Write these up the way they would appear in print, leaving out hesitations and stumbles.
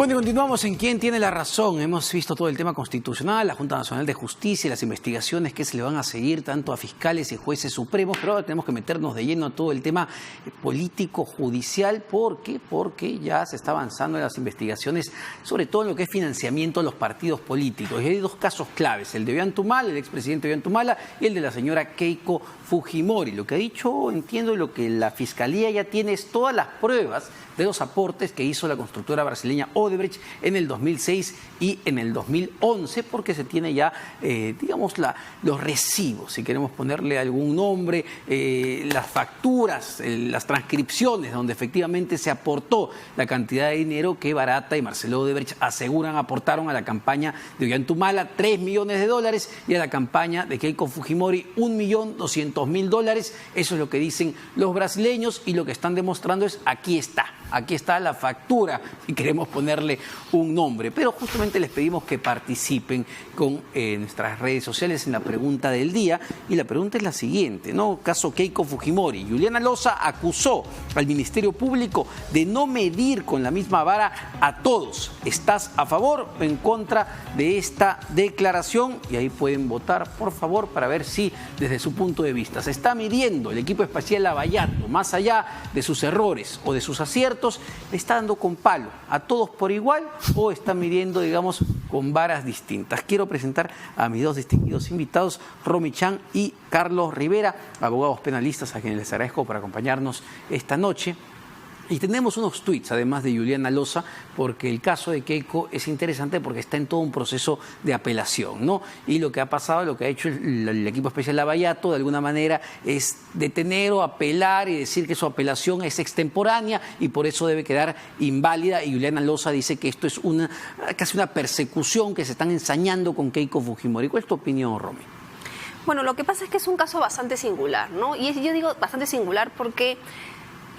Bueno, y continuamos en ¿Quién tiene la razón? Hemos visto todo el tema constitucional, la Junta Nacional de Justicia, las investigaciones que se le van a seguir tanto a fiscales y jueces supremos, pero ahora tenemos que meternos de lleno a todo el tema político-judicial. ¿Por qué? Porque ya se está avanzando en las investigaciones, sobre todo en lo que es financiamiento de los partidos políticos. Y hay dos casos claves, el de Ollantumala, el expresidente Ollantumala, y el de la señora Keiko Fujimori. Lo que ha dicho, entiendo, y lo que la Fiscalía ya tiene es todas las pruebas de los aportes que hizo la constructora brasileña Odebrecht en el 2006 y en el 2011, porque se tiene ya, digamos, los recibos, si queremos ponerle algún nombre, las facturas, las transcripciones, donde efectivamente se aportó la cantidad de dinero que Barata y Marcelo Odebrecht aseguran aportaron a la campaña de Ollantumala, $3 millones, y a la campaña de Keiko Fujimori, $1.200.000. Eso es lo que dicen los brasileños, y lo que están demostrando es aquí está la factura, si queremos ponerle un nombre. Pero justamente les pedimos que participen con nuestras redes sociales en la pregunta del día, y la pregunta es la siguiente, ¿no? Caso Keiko Fujimori. Juliana Loza acusó al Ministerio Público de no medir con la misma vara a todos. ¿Estás a favor o en contra de esta declaración? Y ahí pueden votar, por favor, para ver si desde su punto de vista se está midiendo el equipo especial Lavallato, más allá de sus errores o de sus aciertos, le está dando con palo a todos por igual, o está midiendo, digamos, con varas distintas. Quiero presentar a mis dos distinguidos invitados, Romy Chan y Carlos Rivera, abogados penalistas, a quienes les agradezco por acompañarnos esta noche. Y tenemos unos tuits, además de Juliana Loza, porque el caso de Keiko es interesante porque está en todo un proceso de apelación, ¿no? Y lo que ha pasado, lo que ha hecho el equipo especial Lavallato, de alguna manera, es detener o apelar y decir que su apelación es extemporánea y por eso debe quedar inválida. Y Juliana Loza dice que esto es casi una persecución que se están ensañando con Keiko Fujimori. ¿Cuál es tu opinión, Romy? Bueno, lo que pasa es que es un caso bastante singular, ¿no? Y yo digo bastante singular porque,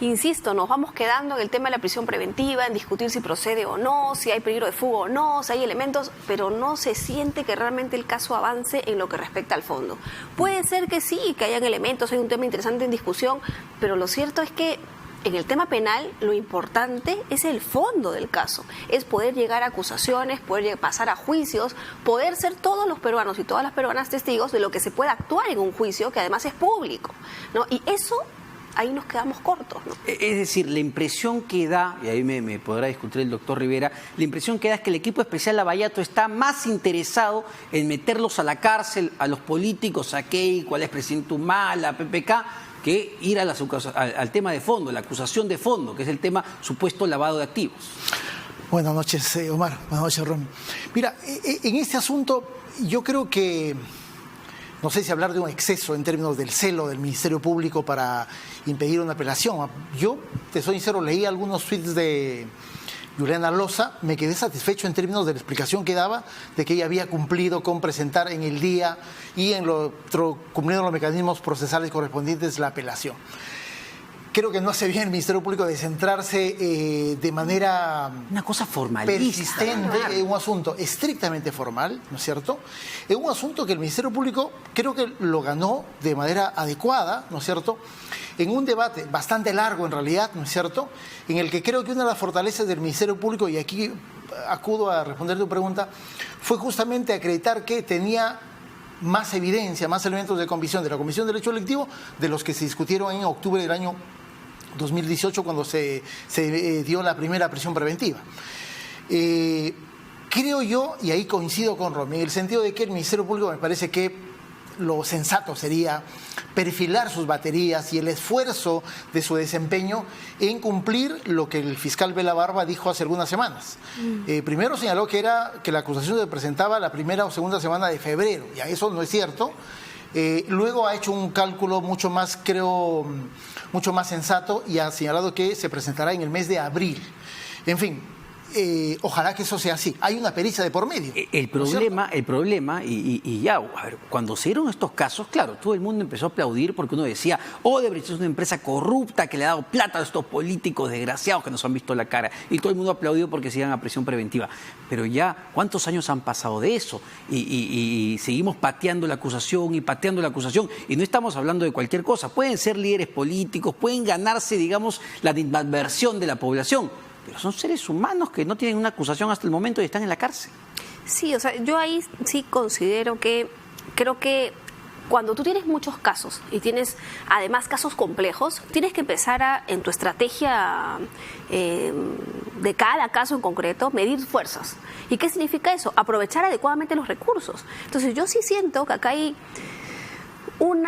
insisto, nos vamos quedando en el tema de la prisión preventiva, en discutir si procede o no, si hay peligro de fuga o no, si hay elementos, pero no se siente que realmente el caso avance en lo que respecta al fondo. Puede ser que sí, que hayan elementos, hay un tema interesante en discusión, pero lo cierto es que en el tema penal lo importante es el fondo del caso, es poder llegar a acusaciones, poder pasar a juicios, poder ser todos los peruanos y todas las peruanas testigos de lo que se puede actuar en un juicio que además es público, ¿no? Y eso, ahí nos quedamos cortos, ¿no? Es decir, la impresión que da, y ahí me podrá discutir el doctor Rivera, la impresión que da es que el equipo especial Lavallato está más interesado en meterlos a la cárcel, a los políticos, a Keiko, al expresidente Humala, a PPK, que ir al tema de fondo, la acusación de fondo, que es el tema supuesto lavado de activos. Buenas noches, Omar. Buenas noches, Ron. Mira, en este asunto yo creo que, no sé si hablar de un exceso en términos del celo del Ministerio Público para impedir una apelación. Yo, te soy sincero, leí algunos tweets de Juliana Loza, me quedé satisfecho en términos de la explicación que daba de que ella había cumplido con presentar en el día y cumpliendo los mecanismos procesales correspondientes la apelación. Creo que no hace bien el Ministerio Público de centrarse de manera una cosa formalista, persistente en un asunto estrictamente formal, ¿no es cierto? En un asunto que el Ministerio Público creo que lo ganó de manera adecuada, ¿no es cierto?, en un debate bastante largo en realidad, ¿no es cierto?, en el que creo que una de las fortalezas del Ministerio Público, y aquí acudo a responder tu pregunta, fue justamente acreditar que tenía más evidencia, más elementos de convicción de la Comisión de Derecho Electivo de los que se discutieron en octubre del año 2018 cuando se dio la primera prisión preventiva. Creo yo, y ahí coincido con Romy, en el sentido de que el Ministerio Público me parece que lo sensato sería perfilar sus baterías y el esfuerzo de su desempeño en cumplir lo que el fiscal Vela Barba dijo hace algunas semanas. Primero señaló que la acusación se presentaba la primera o segunda semana de febrero, y eso no es cierto. Luego ha hecho un cálculo mucho más sensato y ha señalado que se presentará en el mes de abril. En fin, ojalá que eso sea así. Hay una pericia de por medio. El problema, y ya, a ver, cuando se dieron estos casos, claro, todo el mundo empezó a aplaudir porque uno decía, Odebrecht es una empresa corrupta que le ha dado plata a estos políticos desgraciados que nos han visto la cara. Y todo el mundo aplaudió porque se iban a prisión preventiva. Pero ya, ¿cuántos años han pasado de eso? Y seguimos pateando la acusación y pateando la acusación. Y no estamos hablando de cualquier cosa. Pueden ser líderes políticos, pueden ganarse, digamos, la animadversión de la población. pero son seres humanos que no tienen una acusación hasta el momento y están en la cárcel. Sí, o sea, yo ahí sí considero que, creo que cuando tú tienes muchos casos y tienes además casos complejos, tienes que empezar en tu estrategia de cada caso en concreto, medir fuerzas. ¿Y qué significa eso? Aprovechar adecuadamente los recursos. Entonces yo sí siento que acá hay un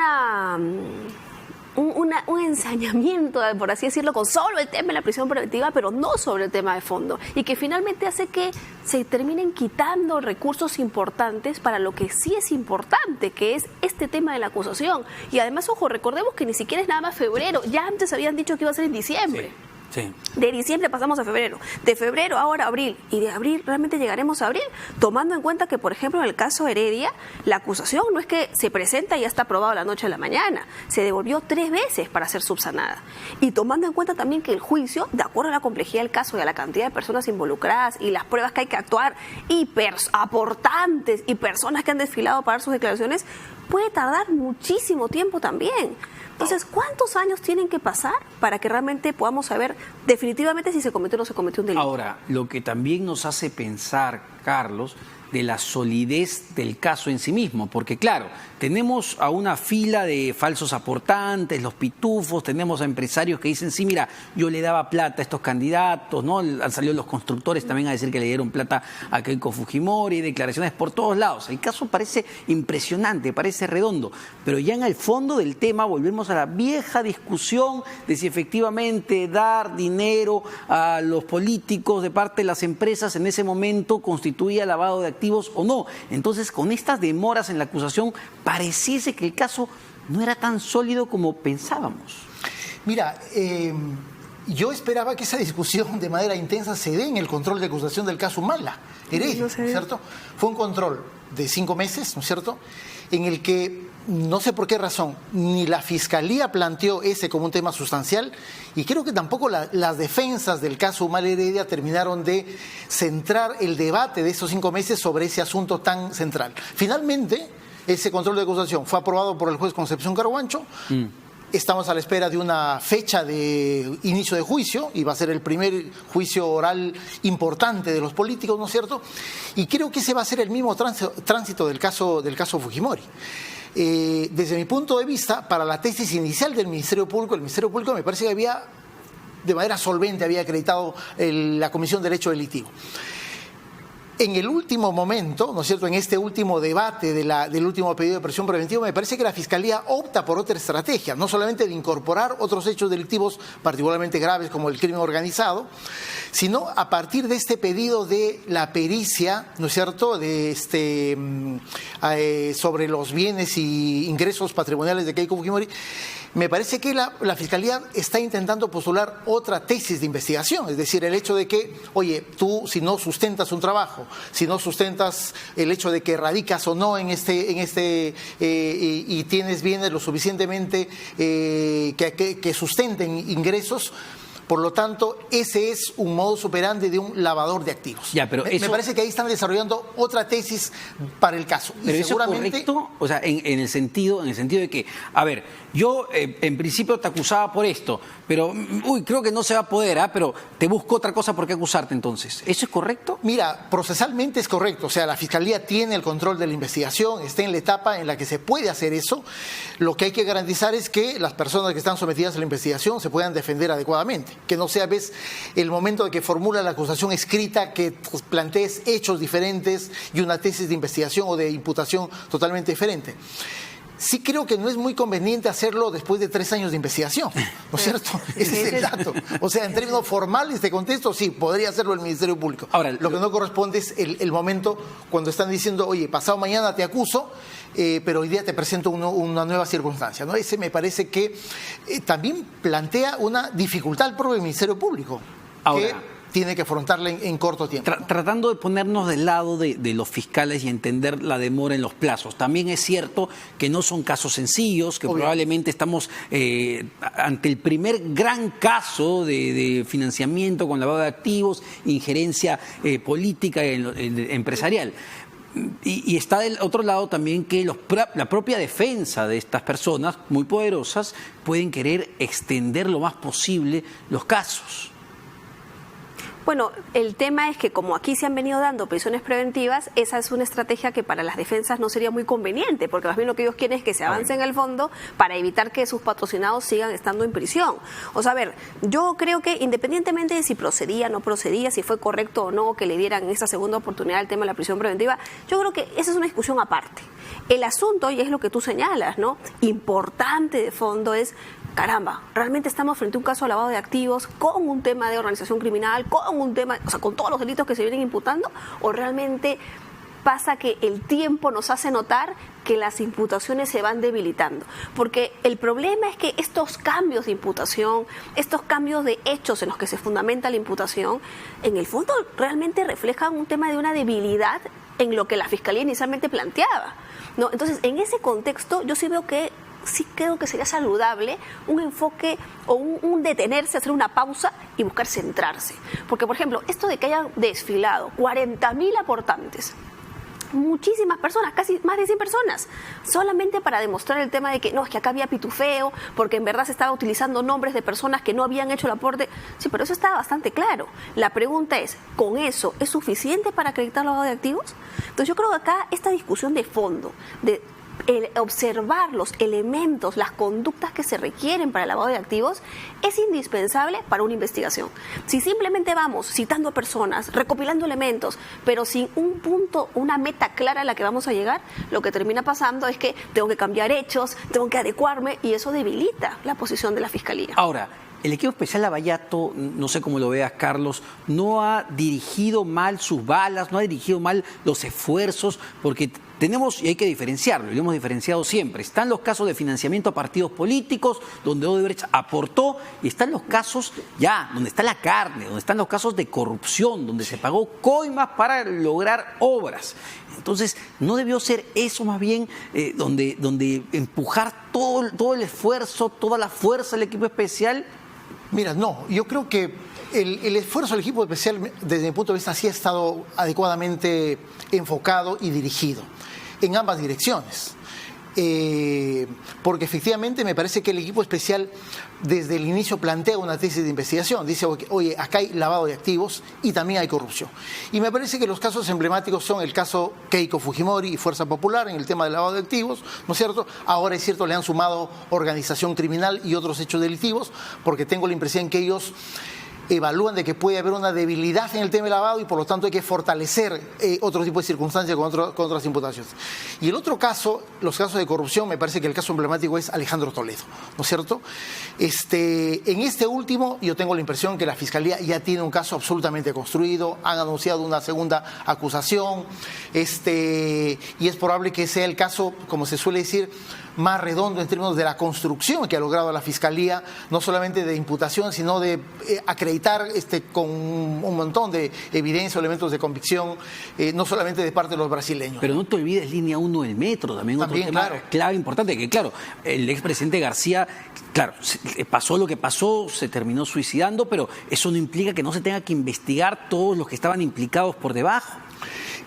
ensañamiento, por así decirlo, con solo el tema de la prisión preventiva, pero no sobre el tema de fondo, y que finalmente hace que se terminen quitando recursos importantes para lo que sí es importante, que es este tema de la acusación. Y además, ojo, recordemos que ni siquiera es nada más febrero, ya antes habían dicho que iba a ser en diciembre. Sí. Sí. De diciembre pasamos a febrero, de febrero ahora a abril, y de abril realmente llegaremos a abril, tomando en cuenta que, por ejemplo, en el caso Heredia, la acusación no es que se presenta y ya está aprobado la noche a la mañana, se devolvió 3 veces para ser subsanada. Y tomando en cuenta también que el juicio, de acuerdo a la complejidad del caso y a la cantidad de personas involucradas y las pruebas que hay que actuar, y aportantes y personas que han desfilado para dar sus declaraciones, puede tardar muchísimo tiempo también. Entonces, ¿cuántos años tienen que pasar para que realmente podamos saber definitivamente si se cometió o no se cometió un delito? Ahora, lo que también nos hace pensar, Carlos, de la solidez del caso en sí mismo, porque claro, tenemos a una fila de falsos aportantes, los pitufos, tenemos a empresarios que dicen, sí, mira, yo le daba plata a estos candidatos, ¿no? Han salido los constructores también a decir que le dieron plata a Keiko Fujimori, declaraciones por todos lados. El caso parece impresionante, parece redondo, pero ya en el fondo del tema volvemos a la vieja discusión de si efectivamente dar dinero a los políticos de parte de las empresas en ese momento constituía lavado de activos o no. Entonces, con estas demoras en la acusación, pareciese que el caso no era tan sólido como pensábamos. Mira, yo esperaba que esa discusión de manera intensa se dé en el control de acusación del caso Humala, Heredia, ¿no es cierto? Fue un control de 5 meses, ¿no es cierto?, en el que no sé por qué razón, ni la Fiscalía planteó ese como un tema sustancial, y creo que tampoco las defensas del caso Humala Heredia terminaron de centrar el debate de esos 5 meses sobre ese asunto tan central. Finalmente, ese control de acusación fue aprobado por el juez Concepción Carhuancho. Estamos a la espera de una fecha de inicio de juicio, y va a ser el primer juicio oral importante de los políticos, ¿no es cierto? Y creo que ese va a ser el mismo tránsito del caso Fujimori. Desde mi punto de vista, para la tesis inicial del Ministerio Público, el Ministerio Público me parece que había, de manera solvente, había acreditado la comisión del hecho delictivo. En el último momento, ¿no es cierto?, en este último debate del último pedido de prisión preventiva, me parece que la Fiscalía opta por otra estrategia, no solamente de incorporar otros hechos delictivos particularmente graves como el crimen organizado, sino a partir de este pedido de la pericia, ¿no es cierto?, sobre los bienes y ingresos patrimoniales de Keiko Fujimori. Me parece que la Fiscalía está intentando postular otra tesis de investigación, es decir, el hecho de que, oye, tú si no sustentas un trabajo, si no sustentas el hecho de que radicas o no y tienes bienes lo suficientemente que sustenten ingresos, por lo tanto, ese es un modus operandi de un lavador de activos. Ya, pero me parece que ahí están desarrollando otra tesis para el caso. Pero y eso seguramente... es correcto, o sea, en el sentido de que, a ver, yo en principio te acusaba por esto, pero, creo que no se va a poder, pero te busco otra cosa por qué acusarte entonces. ¿Eso es correcto? Mira, procesalmente es correcto, o sea, la Fiscalía tiene el control de la investigación, está en la etapa en la que se puede hacer eso. Lo que hay que garantizar es que las personas que están sometidas a la investigación se puedan defender adecuadamente, que no sea, el momento de que formula la acusación escrita, que plantees hechos diferentes y una tesis de investigación o de imputación totalmente diferente. Sí creo que no es muy conveniente hacerlo después de 3 años de investigación, ¿no es cierto? Ese es el dato. O sea, en términos formales de contexto, sí, podría hacerlo el Ministerio Público. Ahora, lo que no corresponde es el momento cuando están diciendo, oye, pasado mañana te acuso, pero hoy día te presento una nueva circunstancia, ¿no? Ese me parece que también plantea una dificultad al propio Ministerio Público. Ahora, que tiene que afrontarla en corto tiempo. Tratando de ponernos del lado de los fiscales y entender la demora en los plazos. También es cierto que no son casos sencillos, que probablemente estamos ante el primer gran caso de financiamiento con lavado de activos, injerencia política empresarial. Y está del otro lado también que la propia defensa de estas personas muy poderosas pueden querer extender lo más posible los casos. Bueno, el tema es que como aquí se han venido dando prisiones preventivas, esa es una estrategia que para las defensas no sería muy conveniente, porque más bien lo que ellos quieren es que se avance en el fondo para evitar que sus patrocinados sigan estando en prisión. O sea, a ver, yo creo que independientemente de si procedía o no procedía, si fue correcto o no que le dieran esta segunda oportunidad al tema de la prisión preventiva, yo creo que esa es una discusión aparte. El asunto, y es lo que tú señalas, ¿no? Importante de fondo es, caramba, realmente estamos frente a un caso de lavado de activos con un tema de organización criminal, con un tema, o sea, con todos los delitos que se vienen imputando, o realmente pasa que el tiempo nos hace notar que las imputaciones se van debilitando. Porque el problema es que estos cambios de imputación, estos cambios de hechos en los que se fundamenta la imputación, en el fondo realmente reflejan un tema de una debilidad en lo que la Fiscalía inicialmente planteaba, ¿no? Entonces, en ese contexto, yo sí creo que sería saludable un enfoque o un detenerse, hacer una pausa y buscar centrarse. Porque, por ejemplo, esto de que hayan desfilado 40.000 aportantes, muchísimas personas, casi más de 100 personas, solamente para demostrar el tema de que no, es que acá había pitufeo, porque en verdad se estaba utilizando nombres de personas que no habían hecho el aporte. Sí, pero eso estaba bastante claro. La pregunta es, ¿con eso es suficiente para acreditar el lavado de activos? Entonces yo creo que acá esta discusión de fondo, de observar los elementos, las conductas que se requieren para el lavado de activos, es indispensable para una investigación. Si simplemente vamos citando a personas, recopilando elementos, pero sin un punto, una meta clara a la que vamos a llegar, lo que termina pasando es que tengo que cambiar hechos, tengo que adecuarme, y eso debilita la posición de la Fiscalía. Ahora, el equipo especial Lavallato, no sé cómo lo veas, Carlos, no ha dirigido mal sus balas, no ha dirigido mal los esfuerzos, porque tenemos, y hay que diferenciarlo, y lo hemos diferenciado siempre, están los casos de financiamiento a partidos políticos, donde Odebrecht aportó, y están los casos ya, donde está la carne, donde están los casos de corrupción, donde se pagó coimas para lograr obras. Entonces, ¿no debió ser eso más bien donde empujar todo el esfuerzo, toda la fuerza del equipo especial? Mira, no, yo creo que el esfuerzo del equipo especial, desde mi punto de vista, sí ha estado adecuadamente enfocado y dirigido en ambas direcciones. Porque efectivamente me parece que el equipo especial desde el inicio plantea una tesis de investigación. Dice, oye, acá hay lavado de activos y también hay corrupción. Y me parece que los casos emblemáticos son el caso Keiko Fujimori y Fuerza Popular en el tema del lavado de activos, ¿no es cierto? Ahora es cierto, le han sumado organización criminal y otros hechos delictivos, porque tengo la impresión que ellos evalúan de que puede haber una debilidad en el tema del lavado y por lo tanto hay que fortalecer otro tipo de circunstancias con otras imputaciones. Y el otro caso, los casos de corrupción, me parece que el caso emblemático es Alejandro Toledo, ¿no es cierto? En este último yo tengo la impresión que la Fiscalía ya tiene un caso absolutamente construido, han anunciado una segunda acusación, y es probable que sea el caso, como se suele decir, más redondo en términos de la construcción que ha logrado la Fiscalía, no solamente de imputación, sino de acreditar con un montón de evidencia o elementos de convicción, no solamente de parte de los brasileños. Pero no te olvides línea 1 del metro, también otro tema claro, clave, importante, que claro, el expresidente García, claro, pasó lo que pasó, se terminó suicidando, pero eso no implica que no se tenga que investigar todos los que estaban implicados por debajo.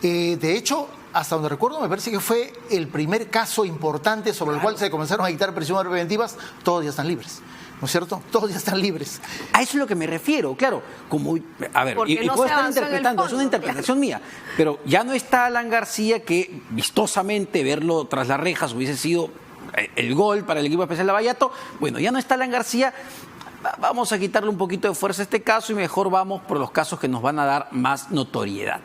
De hecho, hasta donde recuerdo, me parece que fue el primer caso importante sobre el cual se comenzaron a dictar prisiones preventivas. Todos ya están libres, ¿no es cierto? Todos ya están libres. A eso es lo que me refiero, claro. Como, a ver, y no puedo estar fondo, interpretando, es una interpretación mía, pero ya no está Alan García, que vistosamente verlo tras las rejas hubiese sido el gol para el equipo especial Lavallato. Bueno, ya no está Alan García. Vamos a quitarle un poquito de fuerza a este caso y mejor vamos por los casos que nos van a dar más notoriedad.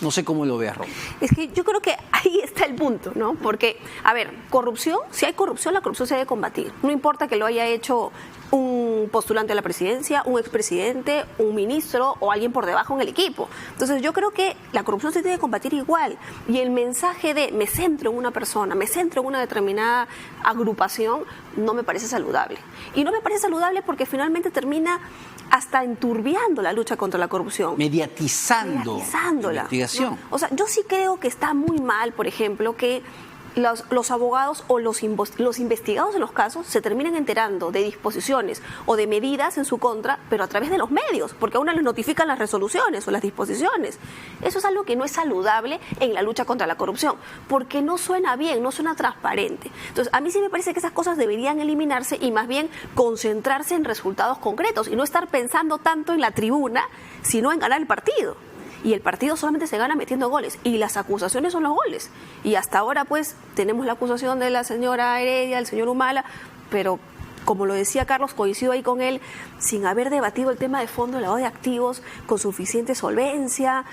No sé cómo lo veas, Rom. Es que yo creo que ahí está el punto, ¿no? Porque, a ver, corrupción, si hay corrupción, la corrupción se debe combatir. No importa que lo haya hecho un postulante a la presidencia, un expresidente, un ministro o alguien por debajo en el equipo. Entonces yo creo que la corrupción se debe combatir igual. Y el mensaje de me centro en una persona, me centro en una determinada agrupación, no me parece saludable. Y no me parece saludable porque finalmente termina hasta enturbiando la lucha contra la corrupción. Mediatizándola. La investigación. ¿No? O sea, yo sí creo que está muy mal, por ejemplo, que los abogados o los investigados en los casos se terminan enterando de disposiciones o de medidas en su contra, pero a través de los medios, porque a uno les notifican las resoluciones o las disposiciones. Eso es algo que no es saludable en la lucha contra la corrupción, porque no suena bien, no suena transparente. Entonces, a mí sí me parece que esas cosas deberían eliminarse y más bien concentrarse en resultados concretos y no estar pensando tanto en la tribuna, sino en ganar el partido. Y el partido solamente se gana metiendo goles y las acusaciones son los goles. Y hasta ahora pues tenemos la acusación de la señora Heredia, del señor Humala, pero como lo decía Carlos, coincido ahí con él, sin haber debatido el tema de fondo del lavado de activos con suficiente solvencia,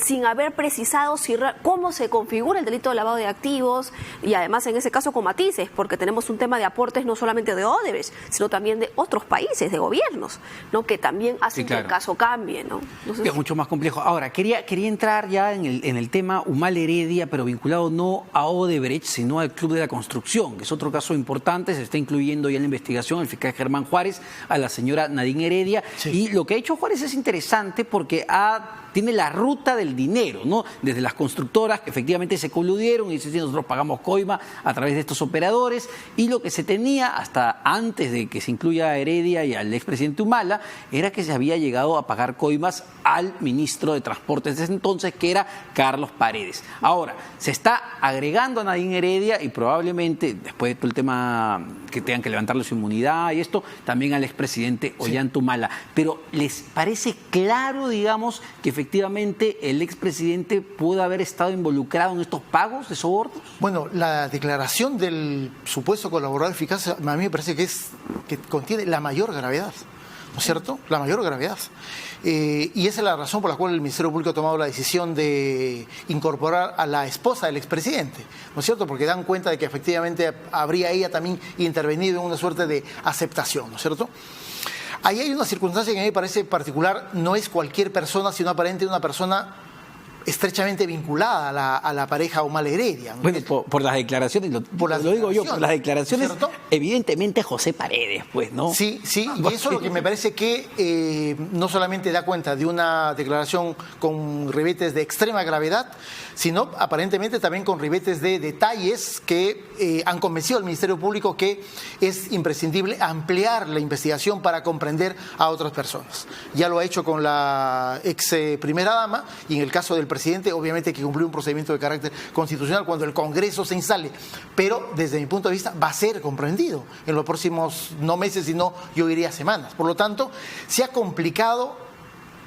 sin haber precisado cómo se configura el delito de lavado de activos y además en ese caso con matices, porque tenemos un tema de aportes no solamente de Odebrecht, sino también de otros países, de gobiernos, ¿no? Que también hacen que el caso cambie, ¿no? Entonces, es mucho más complejo. Ahora, quería entrar ya en el tema Humala Heredia, pero vinculado no a Odebrecht, sino al Club de la Construcción, que es otro caso importante, se está incluyendo ya en la investigación el fiscal Germán Juárez, a la señora Nadine Heredia. Sí. Y lo que ha hecho Juárez es interesante porque tiene la ruta del dinero, ¿no? Desde las constructoras que efectivamente se coludieron y dicen, nosotros pagamos coima a través de estos operadores, y lo que se tenía hasta antes de que se incluya a Heredia y al expresidente Humala era que se había llegado a pagar coimas al ministro de Transportes de ese entonces, que era Carlos Paredes. Ahora, se está agregando a Nadine Heredia y probablemente, después de todo el tema que tengan que levantarle su inmunidad y esto, también al expresidente Ollanta Humala. Pero ¿les parece claro, digamos, que efectivamente el expresidente pudo haber estado involucrado en estos pagos de sobornos? Bueno, la declaración del supuesto colaborador eficaz a mí me parece que contiene la mayor gravedad, ¿no es cierto? La mayor gravedad. Y esa es la razón por la cual el Ministerio Público ha tomado la decisión de incorporar a la esposa del expresidente, ¿no es cierto? Porque dan cuenta de que efectivamente habría ella también intervenido en una suerte de aceptación, ¿no es cierto? Ahí hay una circunstancia que a mí me parece particular, no es cualquier persona, sino aparentemente una persona estrechamente vinculada a la pareja Humala Heredia, ¿no? Bueno, por las declaraciones, lo digo yo, por las declaraciones, ¿cierto? Evidentemente José Paredes, pues, ¿no? Sí, y eso es lo que me parece que no solamente da cuenta de una declaración con ribetes de extrema gravedad, sino aparentemente también con ribetes de detalles que han convencido al Ministerio Público que es imprescindible ampliar la investigación para comprender a otras personas. Ya lo ha hecho con la ex primera dama y en el caso del presidente, obviamente que cumplió un procedimiento de carácter constitucional cuando el Congreso se instale, pero desde mi punto de vista va a ser comprendido en los próximos, no meses, sino yo diría semanas. Por lo tanto, se ha complicado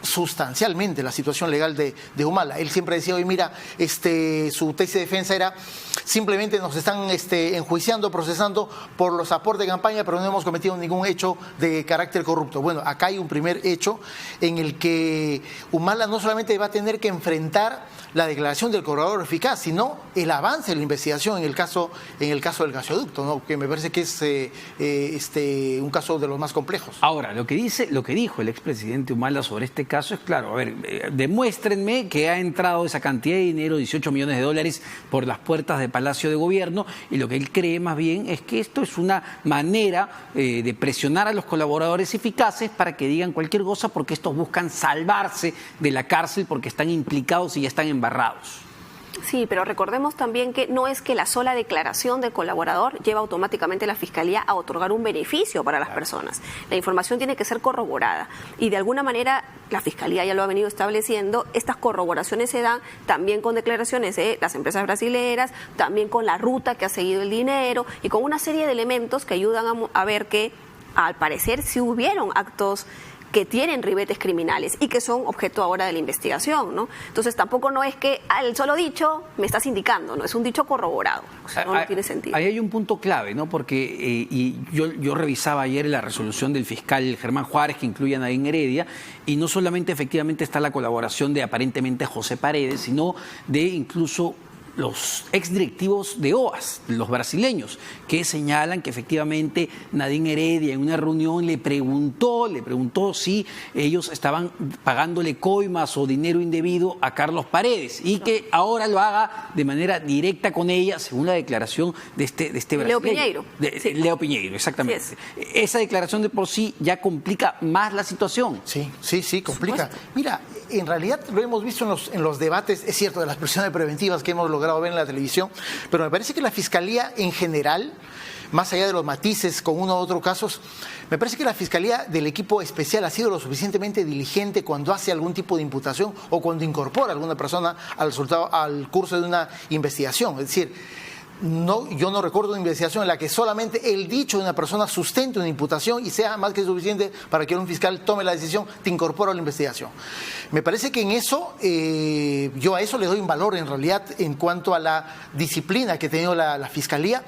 sustancialmente la situación legal de Humala. Él siempre decía, oye, mira, su tesis de defensa era, simplemente nos están enjuiciando, procesando por los aportes de campaña, pero no hemos cometido ningún hecho de carácter corrupto. Bueno, acá hay un primer hecho en el que Humala no solamente va a tener que enfrentar la declaración del colaborador eficaz, sino el avance de la investigación en el caso del gasoducto, ¿no? Que me parece que es un caso de los más complejos. Ahora, lo que dijo el expresidente Humala sobre este caso es claro, a ver, demuéstrenme que ha entrado esa cantidad de dinero, 18 millones de dólares, por las puertas de Palacio de Gobierno, y lo que él cree más bien es que esto es una manera de presionar a los colaboradores eficaces para que digan cualquier cosa, porque estos buscan salvarse de la cárcel porque están implicados y ya están embarrados. Sí, pero recordemos también que no es que la sola declaración del colaborador lleva automáticamente a la Fiscalía a otorgar un beneficio para las personas. La información tiene que ser corroborada y de alguna manera la Fiscalía ya lo ha venido estableciendo. Estas corroboraciones se dan también con declaraciones de las empresas brasileras, también con la ruta que ha seguido el dinero y con una serie de elementos que ayudan a ver que al parecer sí hubieron actos que tienen ribetes criminales y que son objeto ahora de la investigación, ¿no? Entonces tampoco no es que al solo dicho me estás indicando, ¿no? Es un dicho corroborado, o sea, no tiene sentido. Ahí hay un punto clave, ¿no? Porque yo revisaba ayer la resolución del fiscal Germán Juárez que incluye a Nadine Heredia y no solamente efectivamente está la colaboración de aparentemente José Paredes, sino de incluso los exdirectivos de OAS, los brasileños, que señalan que efectivamente Nadine Heredia en una reunión le preguntó si ellos estaban pagándole coimas o dinero indebido a Carlos Paredes y que ahora lo haga de manera directa con ella, según la declaración de este brasileño. Leo Piñeiro. Leo Piñeiro, exactamente. Sí Esa declaración de por sí ya complica más la situación. Sí, complica. Mira, en realidad lo hemos visto en los debates, es cierto, de las prisiones preventivas que hemos logrado logrado ver en la televisión, pero me parece que la Fiscalía en general, más allá de los matices con uno u otro casos, me parece que la Fiscalía del equipo especial ha sido lo suficientemente diligente cuando hace algún tipo de imputación o cuando incorpora a alguna persona al curso de una investigación. Es decir, yo no recuerdo una investigación en la que solamente el dicho de una persona sustente una imputación y sea más que suficiente para que un fiscal tome la decisión, te incorpora a la investigación. Me parece que en eso, yo a eso le doy un valor en realidad en cuanto a la disciplina que ha tenido la Fiscalía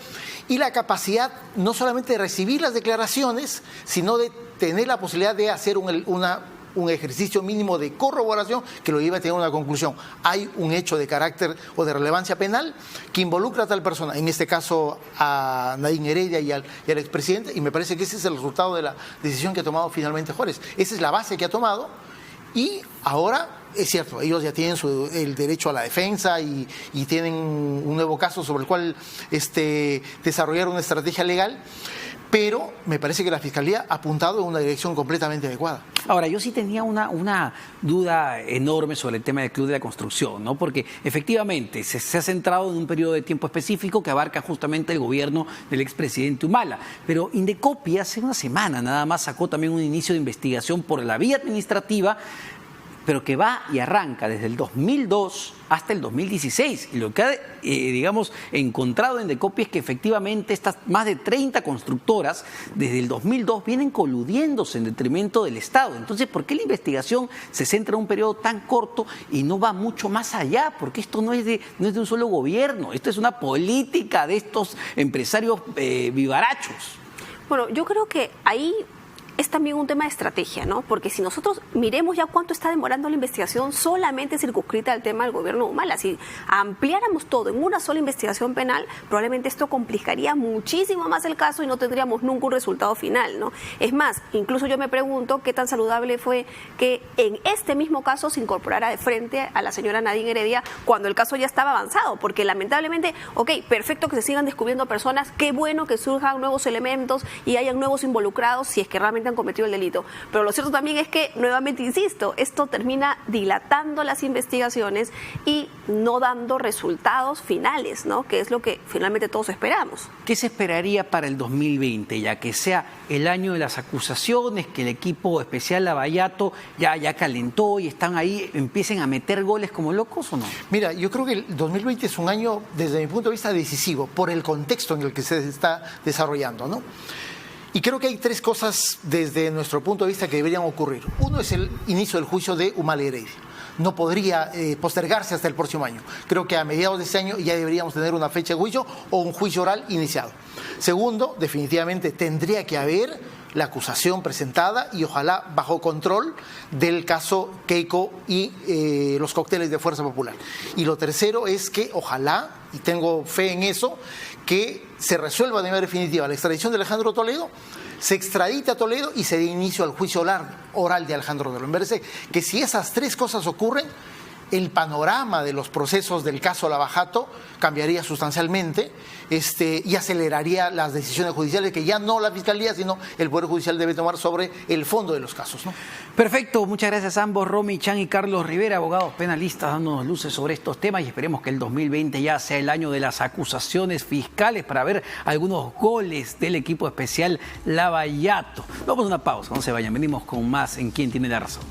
y la capacidad no solamente de recibir las declaraciones, sino de tener la posibilidad de hacer un ejercicio mínimo de corroboración que lo lleve a tener una conclusión. Hay un hecho de carácter o de relevancia penal que involucra a tal persona, en este caso a Nadine Heredia y al expresidente, y me parece que ese es el resultado de la decisión que ha tomado finalmente Juárez. Esa es la base que ha tomado y ahora, es cierto, ellos ya tienen el derecho a la defensa y tienen un nuevo caso sobre el cual desarrollar una estrategia legal, pero me parece que la Fiscalía ha apuntado en una dirección completamente adecuada. Ahora, yo sí tenía una duda enorme sobre el tema del Club de la Construcción, ¿no? Porque efectivamente se ha centrado en un periodo de tiempo específico que abarca justamente el gobierno del expresidente Humala, pero Indecopi hace una semana nada más sacó también un inicio de investigación por la vía administrativa, pero que va y arranca desde el 2002 hasta el 2016. Y lo que ha, encontrado en Indecopi es que efectivamente estas más de 30 constructoras desde el 2002 vienen coludiéndose en detrimento del Estado. Entonces, ¿por qué la investigación se centra en un periodo tan corto y no va mucho más allá? Porque esto no es de un solo gobierno, esto es una política de estos empresarios vivarachos. Bueno, yo creo que ahí es también un tema de estrategia, ¿no? Porque si nosotros miremos ya cuánto está demorando la investigación solamente circunscrita al tema del gobierno de Humala, si ampliáramos todo en una sola investigación penal, probablemente esto complicaría muchísimo más el caso y no tendríamos nunca un resultado final, ¿no? Es más, incluso yo me pregunto qué tan saludable fue que en este mismo caso se incorporara de frente a la señora Nadine Heredia cuando el caso ya estaba avanzado, porque lamentablemente, perfecto que se sigan descubriendo personas, qué bueno que surjan nuevos elementos y hayan nuevos involucrados si es que realmente han cometido el delito. Pero lo cierto también es que, nuevamente insisto, esto termina dilatando las investigaciones y no dando resultados finales, ¿no? Que es lo que finalmente todos esperamos. ¿Qué se esperaría para el 2020, ya que sea el año de las acusaciones, que el equipo especial Lavallato ya calentó y están ahí, empiecen a meter goles como locos o no? Mira, yo creo que el 2020 es un año, desde mi punto de vista, decisivo por el contexto en el que se está desarrollando, ¿no? Y creo que hay tres cosas desde nuestro punto de vista que deberían ocurrir. Uno es el inicio del juicio de Humala Heredia. No podría postergarse hasta el próximo año. Creo que a mediados de este año ya deberíamos tener una fecha de juicio o un juicio oral iniciado. Segundo, definitivamente tendría que haber la acusación presentada y ojalá bajo control del caso Keiko y los cócteles de Fuerza Popular. Y lo tercero es que ojalá, y tengo fe en eso, que se resuelva de manera definitiva la extradición de Alejandro Toledo, se extradite a Toledo y se dé inicio al juicio oral de Alejandro Toledo. Me parece que si esas tres cosas ocurren, el panorama de los procesos del caso Lavallato cambiaría sustancialmente y aceleraría las decisiones judiciales que ya no la Fiscalía, sino el Poder Judicial debe tomar sobre el fondo de los casos, ¿no? Perfecto, muchas gracias a ambos, Romy Chan y Carlos Rivera, abogados penalistas, dándonos luces sobre estos temas y esperemos que el 2020 ya sea el año de las acusaciones fiscales para ver algunos goles del equipo especial Lavallato. Vamos a una pausa, no se vayan, venimos con más en Quién Tiene la Razón.